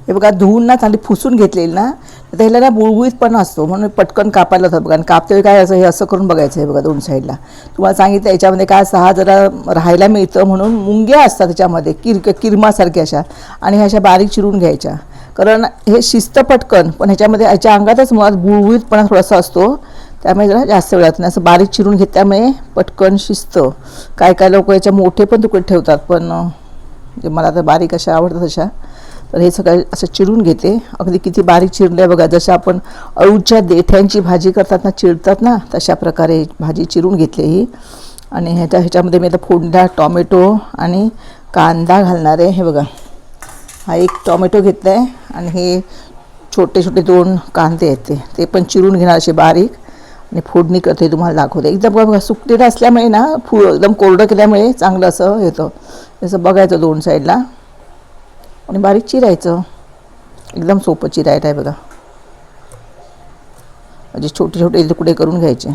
हे बघा धुवून ना चांगली पुसून घेतलेली ना तर ह्याला ना बुळबुळीतपणा असतो म्हणून पटकन कापायला होतं बघा. आणि कापते काय असं हे असं करून बघायचं. हे बघा दोन साईडला तुम्हाला सांगितलं याच्यामध्ये काय सहा जरा राहायला मिळतं म्हणून मुंग्या असतात त्याच्यामध्ये किरमासारख्या अशा, आणि ह्या अशा बारीक चिरून घ्यायच्या. कारण हे शिस्त पटकन, पण ह्याच्यामध्ये ह्याच्या अंगातच मुळात बुळबुळीतपणा थोडासा असतो, त्यामुळे जरा जास्त वेळात नाही. असं बारीक चिरून घेतल्यामुळे पटकन शिस्त. काय काय लोक याच्या मोठे पण तुकडे ठेवतात, पण मला तर बारीक अशा आवडतात अशा. तर हे सगळं असं चिरून घेते. अगदी किती बारीक चिरलं बघा, जसं आपण अळूच्या देठ्यांची भाजी करतात ना, चिरतात ना, तशा प्रकारे भाजी चिरून घेतली ही. आणि ह्याच्यामध्ये मी आता फोडणीला टॉमॅटो आणि कांदा घालणार आहे. हे बघा हा एक टॉमॅटो घेतला आहे आणि हे छोटे छोटे 2 कांदे आहेत ते पण चिरून घेणार असे बारीक, आणि फोडणी करते तुम्हाला दाखवते. एकदम बघा सुकलेलं असल्यामुळे ना एकदम कोरडं केल्यामुळे चांगलं असं येतं. जसं बघायचं 2 साईडला आणि बारीक चिरायचं. एकदम सोपं चिरायचं आहे बघा. म्हणजे छोटे छोटे तुकडे करून घ्यायचे.